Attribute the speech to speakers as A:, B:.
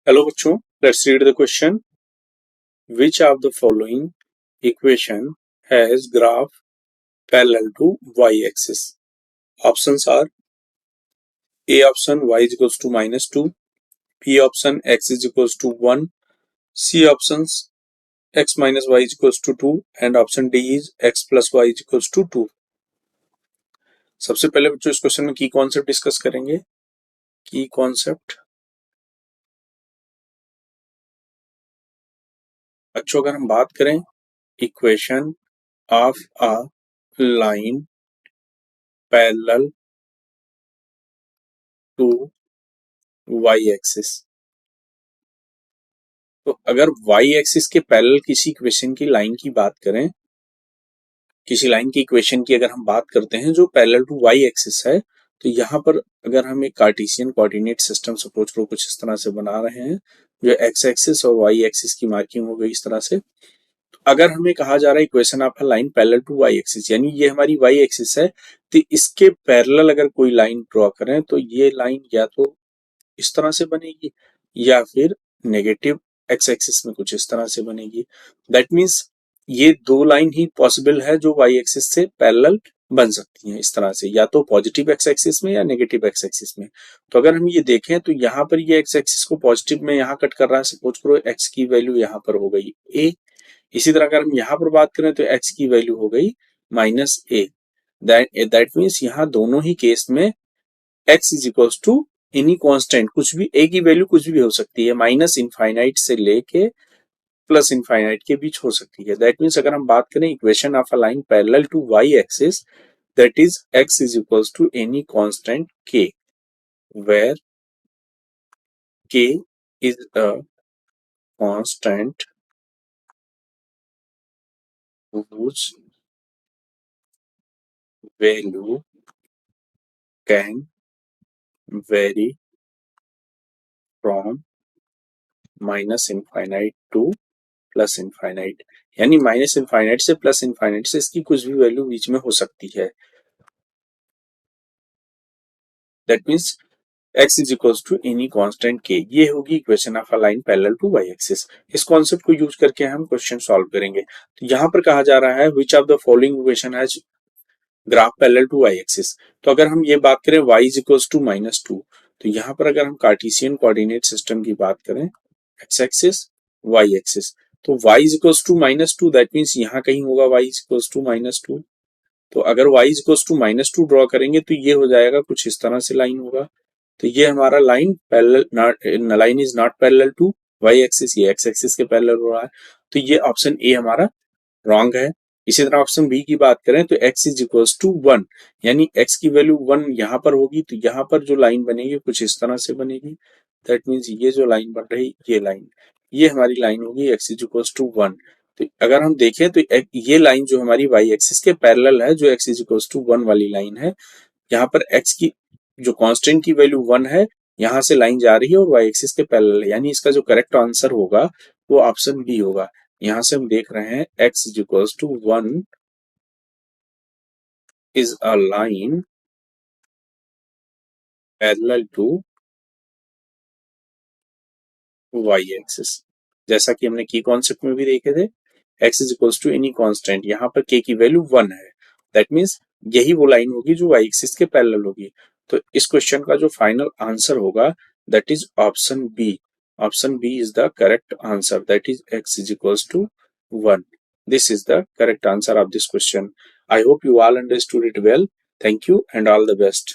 A: Hello बच्चों, let's read the question. Which of the following equation has graph parallel to y-axis? Options are A option y is equals to -2, B option x is equals to 1, C options x minus y is equals to 2 and option D is x plus y is equals to 2. सबसे पहले बच्चों इस question में की concept discuss करेंगे. की concept बच्चों अगर हम बात करें equation of a line parallel to y axis, तो अगर वाई एक्सिस के पैरेलल किसी इक्वेशन की लाइन की बात करें, किसी लाइन की इक्वेशन की अगर हम बात करते हैं जो पैरेलल टू वाई एक्सिस है, तो यहाँ पर अगर हम एक कार्टेशियन कोऑर्डिनेट सिस्टम सपोज करो कुछ इस तरह से बना रहे हैं, जो एक्स एक्सिस और वाई एक्सिस की मार्किंग हो गई इस तरह से. तो अगर हमें कहा जा रहा है equation of a line parallel to y axis, यानी ये हमारी वाई एक्सिस है, तो इसके पैरेलल अगर कोई लाइन ड्रॉ करें तो ये लाइन या तो इस तरह से बनेगी या फिर नेगेटिव एक्स एक्सिस में कुछ इस तरह से बनेगी. दैट मीन्स ये दो लाइन ही पॉसिबल है जो वाई एक्सिस से पैरेलल बन सकती हैं इस तरह से, या तो पॉजिटिव एक्स एक्सिस में या नेगेटिव एक्स एक्सिस में. तो अगर हम ये देखें तो यहाँ पर ये एक्स एक्सिस को पॉजिटिव में यहाँ कट कर रहा है, सपोज करो एक्स की वैल्यू यहाँ पर हो गई ए. इसी तरह अगर हम यहाँ पर बात करें तो एक्स की वैल्यू हो गई -a. दैट मीन्स यहाँ दोनों ही केस में x is equals to any constant, कुछ भी a की वैल्यू कुछ भी हो सकती है, माइनस इनफाइनाइट से लेके प्लस इनफाइनाइट के बीच हो सकती है. दैट मीन्स अगर हम बात करें equation of a line parallel to y axis, that is x is equals to any constant k, where k is a constant whose value can vary from minus infinite to plus infinite, यानी minus infinite से plus infinite से इसकी कुछ भी value बीच में हो सकती है. That means x is equals to any constant k. ये होगी equation of a line parallel to y axis. इस कॉन्सेप्ट को यूज करके हम क्वेश्चन सॉल्व करेंगे. तो यहाँ पर कहा जा रहा है which of the following equation has graph parallel to y axis. तो अगर हम ये बात करें y इज इक्वल्स टू -2, तो यहाँ पर अगर हम कार्टेशियन कोऑर्डिनेट सिस्टम की बात करें x एक्सिस y एक्सिस, तो y is equals to -2, that means यहाँ कहीं होगा y इज इक्वल्स टू -2. तो अगर y is equals to -2 draw करेंगे तो ये हो जाएगा कुछ इस तरह से लाइन होगा. तो ये हमारा line parallel, line is not parallel to y axis, ये एक्स एक्सिस के पैरेलल हो रहा है. तो ये ऑप्शन ए हमारा रॉन्ग है. इसी तरह ऑप्शन बी की बात करें तो x इज इक्वल्स टू 1, यानी x की वैल्यू 1 यहाँ पर होगी, तो यहाँ पर जो लाइन बनेगी कुछ इस तरह से बनेगी. दैट मीन्स ये जो लाइन बन रही ये लाइन, ये हमारी लाइन होगी x इज इक्वल्स टू 1. तो अगर हम देखें तो ये लाइन जो हमारी y एक्सिस के पैरेलल है, जो x इज इक्वल्स टू 1 वाली लाइन है, यहाँ पर x की जो कांस्टेंट की वैल्यू 1 है, यहाँ से लाइन जा रही है और y एक्सिस के पैरेलल है, यानी इसका जो करेक्ट आंसर होगा वो ऑप्शन बी होगा. यहाँ से हम देख रहे हैं x is equals to 1 is a line parallel to y axis. जैसा कि हमने की कॉन्सेप्ट में भी देखे थे, x is equals to any constant, यहाँ पर k की वैल्यू 1 है. दैट मीन्स यही वो लाइन होगी जो y एक्सिस के पैरेलल होगी. तो इस क्वेश्चन का जो फाइनल आंसर होगा that is option B. Option B is the correct answer, that is x is equals to 1. This is the correct answer of this question. I hope you all understood it well. Thank you and all the best.